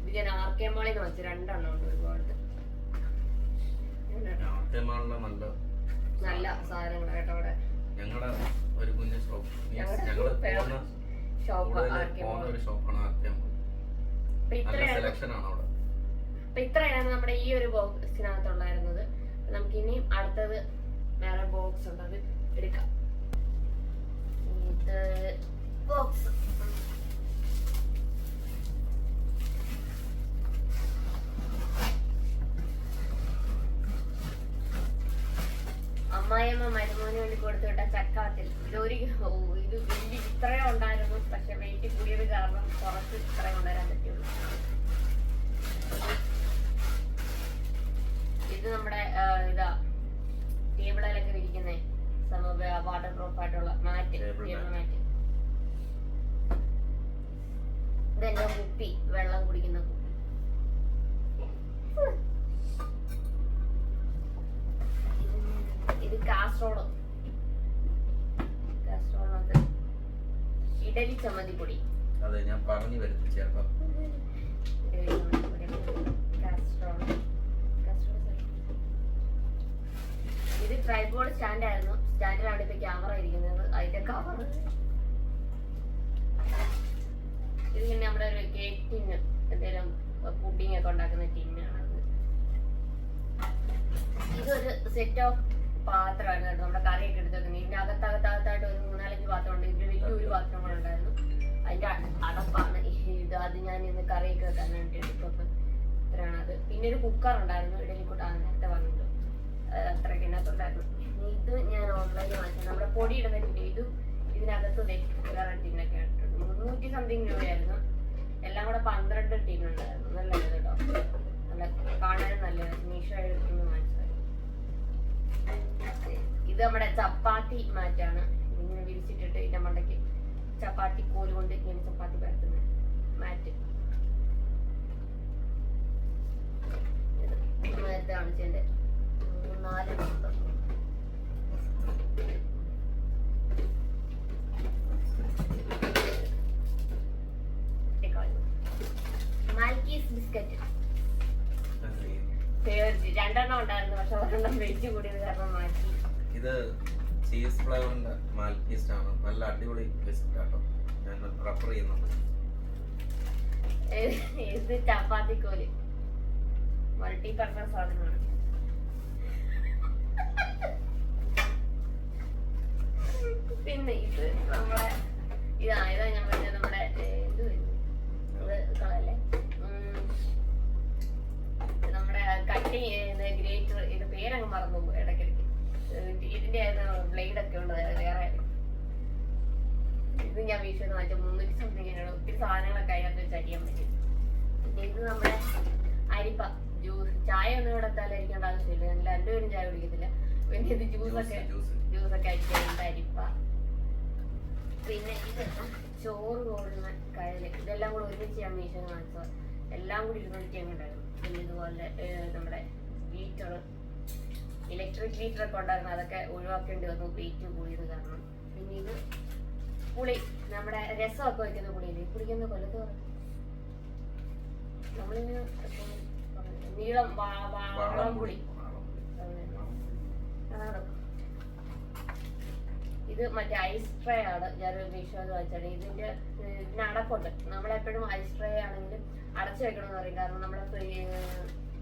ഇത് ഞാൻ ആർക്കെ മോളിൽ നിന്ന് വെച്ച് 2 എണ്ണം ഉണ്ട്. ഒരുപാട് നല്ല സാധനങ്ങൾ കേട്ടോ. അവിടെ ഞങ്ങളുടെ ഒരു കുഞ്ഞു ഷോപ്പ്, ഷോപ്പ് ഒരു ഷോപ്പാണ്. അപ്പൊ ഇത്രയാണ് നമ്മുടെ ഈ ഒരു ബോക്സിനകത്തുണ്ടായിരുന്നത്. നമുക്ക് ഇനിയും അടുത്തത് വേറെ ബോക്സ് ഉണ്ട്, അത് എടുക്കാം. ഇത് ബോക്സ് അമ്മായിയമ്മ മരുമോന് വേണ്ടി കൊടുത്തുവിട്ട ചക്കാത്തിൽ ഇത് വലിയ ഇത്രയും ഉണ്ടായിരുന്നു. പക്ഷെ വെയിറ്റ് കൂടിയത് കാരണം കുറച്ച് ഇത്രയും കൊണ്ടുവരാൻ പറ്റുള്ളൂ. ഇത് നമ്മുടെ ഇതാ ടേബിളിലൊക്കെ ഇരിക്കുന്ന വാട്ടർ പ്രൂഫ് ആയിട്ടുള്ള മാറ്റ്, ടേബിൾ മാറ്റ്. ഇതെന്റെ കുപ്പി, വെള്ളം കുടിക്കുന്ന കുപ്പി. ഇത് കാസ്ട്രോള്, കാസ്ട്രോളിനകത്ത് ഇഡലി ചമ്മന്തി പൊടി. അതെ, ഞാൻ പറഞ്ഞു വരുത്തി ചേർക്കാം. ഇത് ട്രൈപോഡ് സ്റ്റാൻഡ് ആയിരുന്നു. സ്റ്റാൻഡിലാണ് ഇപ്പൊ ക്യാമറ ഇരിക്കുന്നത്. അതിന്റെ കവർ ഇത് പിന്നെ നമ്മുടെ ഒരു കേക്ക് ടിന്ന്, എന്തെങ്കിലും പുഡിംഗ് ഒക്കെ ഉണ്ടാക്കുന്ന ടിന്നാണ്. ഇതൊരു സെറ്റ് ഓഫ് പാത്രമാണ് കേട്ടോ, നമ്മുടെ കറിയൊക്കെ എടുത്ത് വെക്കുന്നത്. ഇതിന്റെ അകത്തകത്തായിട്ട് ഒരു 3-4 പാത്രം ഉണ്ട്. ഇതിന് വലിയൊരു പാത്രം കൂടെ ഉണ്ടായിരുന്നു. അതിന്റെ അടപ്പാണ് ഇത്. അത് ഞാൻ ഇന്ന് കറിയൊക്കെ വെക്കാൻ വേണ്ടി എടുത്തപ്പോൾ ഇത്രയാണ് അത്. പിന്നെ ഒരു കുക്കർ ഉണ്ടായിരുന്നു, ഇഡലിക്കൂട്ട നേരത്തെ വന്നിട്ട് അത്രയ്ക്ക് ഇതിനകത്തുണ്ടായിരുന്നു. ഇത് ഞാൻ ഓൺലൈനിൽ വാങ്ങിച്ചത്. നമ്മുടെ പൊടി ഇടുന്ന ടിന്ന്. ഇതും ഇതിനകത്ത് വേറെ ടിന്നൊക്കെ ഇട്ടിട്ടുണ്ട്. 300 സംതിങ് രൂപയായിരുന്നു. എല്ലാം കൂടെ 12 ടിന്നുണ്ടായിരുന്നു. നല്ലത് കേട്ടോ, നല്ല കാണാനും നല്ലത്. മീഷോയിൽ വാങ്ങിച്ചത്. ഇത് നമ്മുടെ ചപ്പാത്തി മാറ്റാണ്. ഇങ്ങനെ വിരിച്ചിട്ടിട്ട് ഇതിന്റെ മണ്ടയ്ക്ക് ചപ്പാത്തി കോല് കൊണ്ട് ഇങ്ങനെ ചപ്പാത്തി പരത്തുന്ന മാറ്റ്. നേരത്തെ കാണിച്ചതിന്റെ 4 നമ്പർ. മാൽക്കീസ് ബിസ്ക്കറ്റ് 2 ഉണ്ടായിരുന്നു. പക്ഷെ 1 വെച്ച് കൂടിയത് കാരണം മാറ്റി. ഇത് ചീസ് ഫ്ലേവറിന്റെ മാൽക്കീസ് ആണ്. നല്ല അടിപൊളി ബിസ്ക്കറ്റ് ആട്ടോ, ഞാൻ റെഫർ ചെയ്യുന്നുണ്ട്. ഇത് ചപ്പാത്തി കോല്, മൾട്ടി പർപ്പസ് സാധനമാണ്. പിന്നെ ഇത് നമ്മളെ ഇതാ ഞാൻ പറഞ്ഞത് നമ്മുടെ ഇത് കളല്ലേ, നമ്മുടെ കട്ടി ഗ്രേറ്റർ. ഇത് പേരങ്ങ് മറന്നു ഇടയ്ക്കിടയ്ക്ക്. ഇതിന്റെ ബ്ലേഡ് ഒക്കെ ഉണ്ട് വേറെ. ഇത് ഞാൻ വീട്ടിൽ വാങ്ങിച്ച 300 സംതിങ്. ഒത്തിരി സാധനങ്ങളൊക്കെ അതിനകത്ത് വെച്ച് അരിയാൻ പറ്റും. പിന്നെ ഇത് നമ്മുടെ അരിപ്പ ജ്യൂസ്. ചായ ഒന്നും ഇവിടെ എത്താലായിരിക്കേണ്ട ആവശ്യമില്ല, ഞങ്ങൾ 2 പേരും ചായ കുടിക്കത്തില്ല. പിന്നെ ഇത് ജ്യൂസൊക്കെ അരിക്കാനുണ്ട് അരിപ്പ. പിന്നെ ഇത് ചോറ് കോരുന്ന കയല്. ഇതെല്ലാം കൂടെ ഒരുമിച്ച് ഞാൻ മീശോ വാങ്ങിച്ചത്. എല്ലാം കൂടി 200 ഉണ്ടായിരുന്നു. പിന്നെ ഇതുപോലെ നമ്മുടെ ഹീറ്റർ, ഇലക്ട്രിക് ഹീറ്റർ ഒക്കെ ഉണ്ടായിരുന്നു. അതൊക്കെ ഒഴിവാക്കേണ്ടി വന്നു വെയിറ്റ് കൂടിയത് കാരണം. പിന്നെ ഇത് പുളി, നമ്മുടെ രസമൊക്കെ വയ്ക്കുന്ന പുളിയില്ലേ, കുടിക്കുന്ന കൊല്ലത്ത് നമ്മളിങ്ങനെ നീളം വാളം പുളി. ഇത് മറ്റേ ഐസ് ട്രേ ആണ്. ഞാനൊരു മീഷോന്ന് വാങ്ങിച്ചാണ്. ഇതിന്റെ അടപ്പുണ്ട്. നമ്മളെപ്പോഴും ഐസ് ട്രേ ആണെങ്കിലും അടച്ചു വെക്കണമെന്ന് പറയും. കാരണം നമ്മുടെ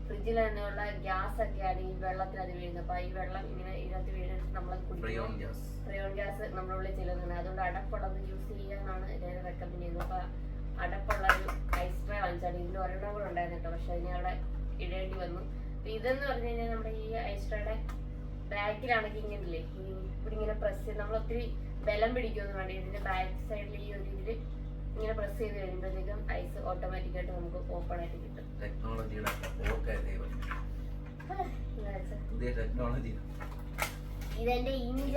ഫ്രിഡ്ജിൽ തന്നെയുള്ള ഗ്യാസ് ഒക്കെ ആണ് ഈ വെള്ളത്തിൽ അത് വീഴുന്നത്. അപ്പൊ ഈ വെള്ളം ഇങ്ങനെ ഇതിനകത്ത് വീഴുന്നത് നമ്മളത് കുടിക്കും. ഫ്രിയോൺ ഗ്യാസ് നമ്മുടെ ഉള്ളിൽ ചെല്ലുന്നുണ്ട്. അതുകൊണ്ട് അടപ്പുള്ളത് യൂസ് ചെയ്യാനാണ് ഇതിനെ റെക്കമെൻഡ് ചെയ്യുന്നത്. അപ്പൊ അടപ്പുള്ള ഒരു ഐസ് ട്രേ വാങ്ങിച്ചാണ്. ഇതിന് 1 കൂടെ ഉണ്ടായിരുന്നു കേട്ടോ, പക്ഷെ അതിന് അവിടെ ഇടേണ്ടി വന്നു. അപ്പൊ ഇതെന്ന് പറഞ്ഞു കഴിഞ്ഞാൽ നമ്മുടെ ഈ ഐസ് ട്രേയുടെ ബാക്കിലാണെങ്കിൽ ഇങ്ങനല്ലേ, ഇവിടെ ഇങ്ങനെ പ്രസ് ചെയ്ത് നമ്മൾ ഒത്തിരി ബലം പിടിക്കുമെന്ന് വേണ്ടി ഇതിന്റെ ബാക്ക് സൈഡിൽ ഈ ഒരു ഇതിൽ ഇങ്ങനെ പ്രസ് ചെയ്ത് കഴിയുമ്പോഴത്തേക്കും ഐസ് ഓട്ടോമാറ്റിക്കായിട്ട് നമുക്ക് ഓപ്പൺ ആയിട്ട് കിട്ടും. ഇതെന്റെ ഇഞ്ച.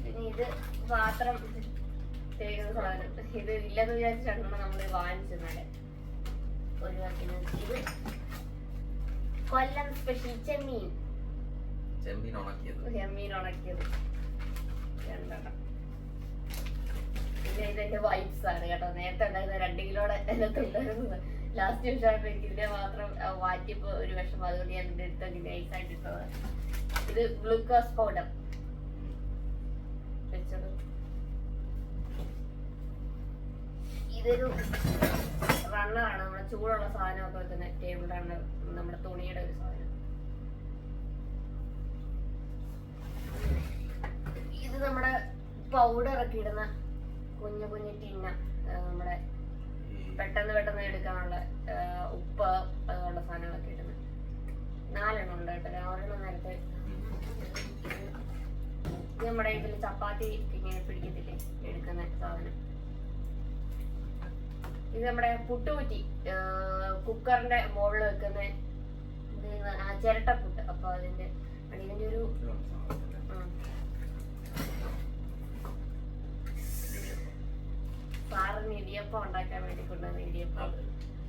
പിന്നെ ഇത് പാത്രം തേക്കുന്ന സാധനം. ഇത് ഇല്ലെന്ന് വിചാരിച്ചിട്ടാണ് നമ്മള് വാങ്ങിച്ചത്. ഒഴിവാക്കുന്നത്. ഇത് കൊല്ലം സ്പെഷ്യൽ ചെമ്മീൻ ഉണക്കിയത് 2. പിന്നെ ഇതെന്റെ വൈപ്സ് ആണ് കേട്ടോ. നേരത്തെ ഉണ്ടായിരുന്ന 2 കിലോയുടെ അതിനകത്തുണ്ടായിരുന്നു. ലാസ്റ്റ് വിഷയമായപ്പോ എനിക്ക് ഇതിനെ മാത്രം വാറ്റിയപ്പോ ഒരു വിഷമം. അതുകൊണ്ട് ഞാൻ ഇതിന്റെ അടുത്ത് നൈസായിട്ട് ഇട്ടത്. ഇത് ഗ്ലൂക്കോസ് പൗഡർ വെച്ചത്. ഇതൊരു റണ്ണറാണ്, നമ്മുടെ ചൂടുള്ള സാധനമൊക്കെ വെക്കുന്ന ടേബിൾ റണ്ണർ, നമ്മുടെ തുണിയുടെ ഒരു സാധനം. ഇത് നമ്മുടെ പൗഡർ ഒക്കെ ഇടുന്ന കുഞ്ഞു കുഞ്ഞു ടിന്ന, നമ്മുടെ പെട്ടെന്ന് എടുക്കാനുള്ള ഉപ്പ് അതുപോലുള്ള സാധനങ്ങളൊക്കെ ഇടുന്നത്. 4 എണ്ണം ഉണ്ട് കേട്ടോ. 6 എണ്ണം നേരത്തെ. ഇത് നമ്മുടെ ഇതിൽ ചപ്പാത്തി ഇങ്ങനെ പിടിക്കത്തില്ലേ എടുക്കുന്ന സാധനം. ഇത് നമ്മുടെ പുട്ടുകുറ്റി, കുക്കറിന്റെ മുകളിൽ വെക്കുന്ന ചിരട്ടപ്പുട്ട്. അപ്പൊ ഇതിന്റെ ഒരു സാറിന് ഇടിയപ്പം ഉണ്ടാക്കാൻ വേണ്ടി കൊണ്ടുവന്ന ഇടിയപ്പം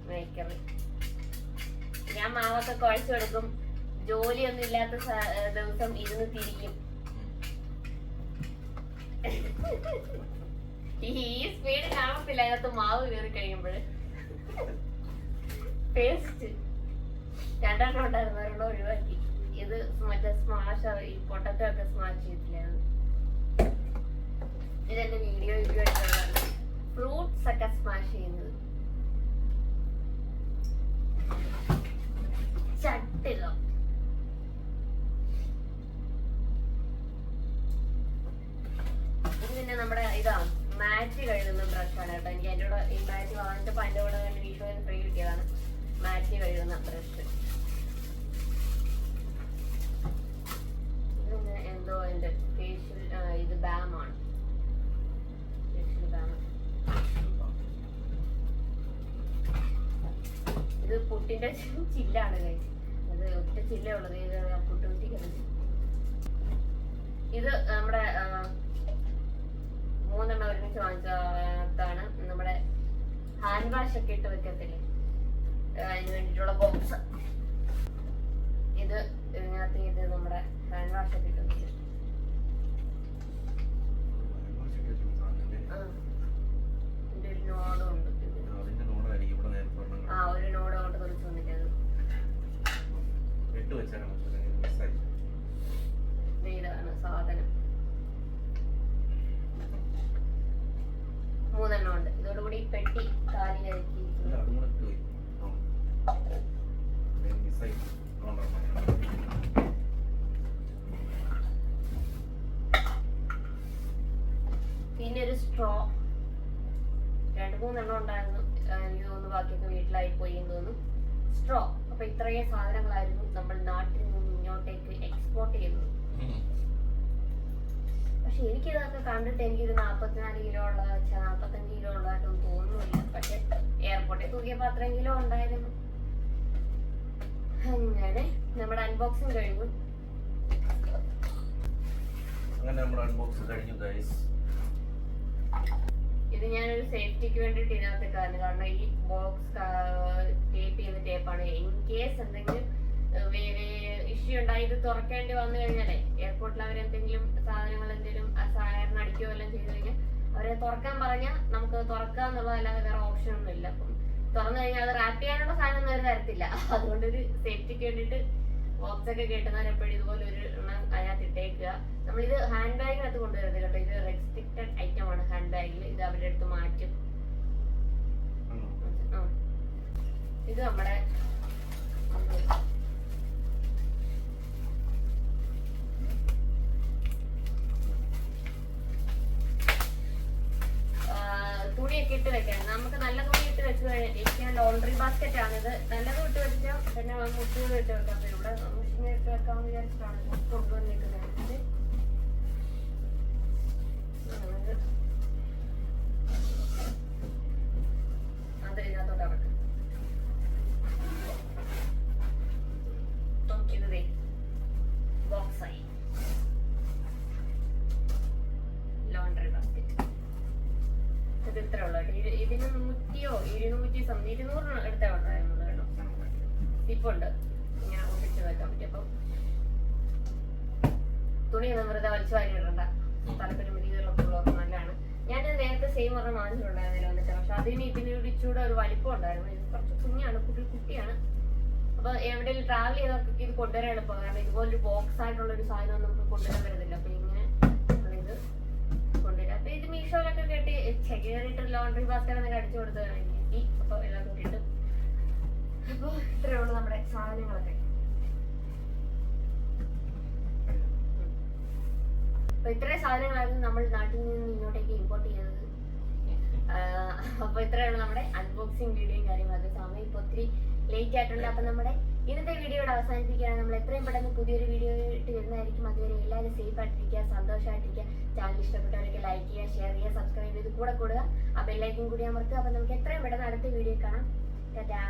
മേക്കർ. ഞാൻ മാവൊക്കെ കുഴച്ചു കൊടുക്കും. ജോലിയൊന്നും ഇല്ലാത്ത ദിവസം ഇരുന്ന് തിരിക്കും. ഈ സ്പീഡ് കാണത്തില്ല അതിനകത്ത് മാവ് കയറി കഴിയുമ്പോൾ. പേസ്റ്റ് 2 എണ്ണം ഉണ്ടായിരുന്നു, 1 എണ്ണം ഒഴിവാക്കി. ഇത് മറ്റേ സ്മാഷ്, ഈ പൊട്ടറ്റോ ഒക്കെ സ്മാഷ് ചെയ്തില്ലായിരുന്നു. ഇതെന്റെ വീഡിയോ ആയിട്ടുള്ളതാണ്. ഫ്രൂട്ട്സ് ഒക്കെ സ്മാഷ് ചെയ്യുന്നത്. ചട്ടിലോ ഇത് പിന്നെ നമ്മുടെ ഇതാണ് മാറ്റ് കഴുകുന്ന ബ്രഷാണ് കേട്ടോ. എനിക്ക് അതിൻ്റെ കൂടെ ഈ മാറ്റ് വാങ്ങിച്ചപ്പോൾ അതിൻ്റെ കൂടെ വീഡിയോയിൽ ഫ്രീ കിട്ടിയതാണ് മാറ്റ് കഴുകുന്ന ബ്രഷ്. ഇത് എന്തോ എൻ്റെ ഫേഷ്യൽ, ഇത് ബാമാണ്, ഫേഷ്യൽ ബാം. ഇത് പുട്ടിന്റെ ചില്ലാണ് കഴിച്ച്. അത് ഒറ്റ ചില്ല ഉള്ളത്. ഇത് പുട്ടുകുറ്റി കഴിച്ച്. ഇത് നമ്മുടെ 3 എണ്ണം ഒരുമിച്ച് വാങ്ങിച്ചതാണ്. നമ്മുടെ ഹാൻഡ് വാഷ് ഒക്കെ ഇട്ട് വെക്കത്തില്ലേ, അതിന് വേണ്ടിയിട്ടുള്ള ബോക്സ്. ഇത് ഇതിനകത്ത് ഇത് നമ്മുടെ ഹാൻഡ് വാഷ് ഒക്കെ ഇട്ട് വെക്കുന്നത്. ഇതിന്റെ ഒരു നോഡും ഉണ്ട്. ഒരു നോഡ് കൊണ്ട് കുറച്ച് വന്നിട്ടത് ഇതാണ് സാധനം. 3 എണ്ണം ഉണ്ട്. ഇതോടുകൂടി പെട്ടി കാലിയാക്കി. പിന്നെ ഒരു സ്ട്രോ 2-3 എണ്ണം ഉണ്ടായിരുന്നു. എനിക്ക് തോന്നുന്നു ബാക്കിയൊക്കെ വീട്ടിലായി പോയി എന്ന് തോന്നുന്നു. സ്ട്രോ. അപ്പൊ ഇത്രയും സാധനങ്ങളായിരുന്നു നമ്മൾ നാട്ടിൽ നിന്ന് ഇങ്ങോട്ടേക്ക് എക്സ്പോർട്ട് ചെയ്തത്. പക്ഷെ എനിക്കിതൊക്കെ കണ്ടിട്ട് എനിക്കിത് 44 കിലോ ഉള്ള 45 കിലോ ഉള്ളതായിട്ടൊന്നും തോന്നുന്നില്ല. പക്ഷെ എയർപോർട്ടിൽ തൂക്കിയപ്പോൾ അത്രയും കിലോ ഉണ്ടായിരുന്നു. അങ്ങനെ നമ്മുടെ അൺബോക്സിങ് കഴിഞ്ഞു. ഇത് ഞാനൊരു സേഫ്റ്റിക്ക് വേണ്ടിയിട്ട് ഇതിനകത്ത് കാരണം ഈ ബോക്സ് ടേപ്പ് ചെയ്യുന്ന ടേപ്പാണ്. ഇൻ കേസ് എന്തെങ്കിലും ഇഷ്യൂ ഉണ്ടായി ഇത് തുറക്കേണ്ടി വന്നു കഴിഞ്ഞാലേ, എയർപോർട്ടിൽ അവരെന്തെങ്കിലും സാധനങ്ങൾ എന്തെങ്കിലും സാധാരണ അടിക്കുകയോ എല്ലാം ചെയ്തു കഴിഞ്ഞാൽ അവരെ തുറക്കാൻ പറഞ്ഞാൽ നമുക്ക് തുറക്കുക എന്നുള്ളതല്ലാതെ വേറെ ഓപ്ഷൻ ഒന്നും ഇല്ല. അപ്പം തുറന്നു കഴിഞ്ഞാൽ അത് റാപ്പ് ചെയ്യാനുള്ള സാധനം ഒന്നും അവർ തരത്തില്ല. അതുകൊണ്ടൊരു സേഫ്റ്റിക്ക് വേണ്ടിയിട്ട് ബോക്സ് ഒക്കെ കേട്ടുന്നവർ എപ്പോഴും ഇതുപോലെ ഒരു എണ്ണം അതിനകത്ത് ഇട്ടേക്കുക. നമ്മളിത് ഹാൻഡ് ബാഗിനകത്ത് കൊണ്ടുവരുന്നത് കേട്ടോ. ഇത് റെസ്ട്രിക്റ്റഡ് ഐറ്റം ആണ് ഹാൻഡ് ബാഗിൽ. ഇത് അവരുടെ അടുത്ത് മാറ്റും. ഇത് നമ്മുടെ തുണിയൊക്കെ ഇട്ട് വെക്കാൻ. നമുക്ക് നല്ല തുണി ഇട്ട് വെച്ച് കഴിഞ്ഞാൽ ലോണ്ടറി ബാസ്ക്കറ്റ് ആണിത്. നല്ലതും ഇട്ട് വെച്ചാൽ പിന്നെ മുട്ടുകളും ഇട്ട് വെക്കാം. അപ്പൊ ഇവിടെ മെഷീൻ ഇട്ട് വെക്കാമെന്ന് വിചാരിച്ചിട്ടാണ് കൊണ്ടുവന്നിരിക്കുന്നത്. അത് ഇതിനകത്തോട്ട് അവിടെ ഇത് ബോക്സായി ലോണ്ടറി ബാസ്ക്കറ്റ്. ഇത് ഇത്ര ഉള്ളു. ഇതിന് 200 എടുത്ത ഉണ്ടായിരുന്നു കേട്ടോ. ഇപ്പുണ്ട് ഇങ്ങനെ ഒട്ടിച്ച് വെക്കാൻ പറ്റും. അപ്പം തുണിയൊന്നും വെറുതെ വലിച്ചു വാരി ഇടണ്ട. താല്പര്യമിതികളൊക്കെ ഉള്ളവർക്ക് നല്ലതാണ്. ഞാൻ നേരത്തെ സെയിം ഒരെണ്ണം വാങ്ങിച്ചിട്ടുണ്ടായിരുന്നില്ല വന്നിട്ട്. പക്ഷെ അതിന് ഇതിനൊരു ഇച്ചൂടെ ഒരു വലിപ്പം ഉണ്ടായിരുന്നു. ഇത് കുറച്ച് കുഞ്ഞാണ്, കുട്ടിയാണ്. അപ്പൊ എവിടെയെങ്കിലും ട്രാവൽ ചെയ്തവർക്ക് ഇത് കൊണ്ടുവരാൻ എളുപ്പം. കാരണം ഇതുപോലൊരു ബോക്സ് ആയിട്ടുള്ള ഒരു സാധനം നമുക്ക് കൊണ്ടുവരാൻ വരുന്നില്ല. അപ്പൊ ഇങ്ങനെ ഇത് കൊണ്ടുവരാം. അപ്പൊ ഇത് മീഷോയിലൊക്കെ കയറിയിട്ട് ലോണ്ടറി ബാസ്ക്കറ്റ് എന്നൊക്കെ അടിച്ചു കൊടുത്തതാണ് എനിക്ക്. അപ്പോൾ എല്ലാം കൂട്ടിയിട്ട് അപ്പോൾ ഇത്രയേ ഉള്ളൂ നമ്മുടെ സാധനങ്ങളൊക്കെ. അപ്പൊ ഇത്രയും സാധനങ്ങളായിരുന്നു നമ്മൾ നാട്ടിൽ നിന്ന് ഇങ്ങോട്ടേക്ക് ഇമ്പോർട്ട് ചെയ്തത്. അപ്പൊ ഇത്രയാണ് നമ്മുടെ അൺബോക്സിങ് വീഡിയോയും കാര്യങ്ങളും. അത് സമയം ഇപ്പൊ ഒത്തിരി ലേറ്റ് ആയിട്ടുണ്ട്. അപ്പൊ നമ്മുടെ ഇന്നത്തെ വീഡിയോയുടെ അവസാനിപ്പിക്കുകയാണ്. നമ്മൾ എത്രയും പെട്ടെന്ന് പുതിയൊരു വീഡിയോ ആയിട്ട് വരുന്നതായിരിക്കും. അതുവരെ എല്ലാവരും സേഫ് ആയിട്ടിരിക്കുക, സന്തോഷമായിട്ടിരിക്കുക. ചാനൽ ഇഷ്ടപ്പെട്ടവരൊക്കെ ലൈക്ക് ചെയ്യുക, ഷെയർ ചെയ്യുക, സബ്സ്ക്രൈബ് ചെയ്ത് കൂടെ കൂടുക. ആ ബെല്ലൈക്കൻ കൂടി അമർത്തുക. അപ്പൊ നമുക്ക് എത്രയും പെട്ടെന്ന് അടുത്ത വീഡിയോ കാണാം. ടാറ്റാ.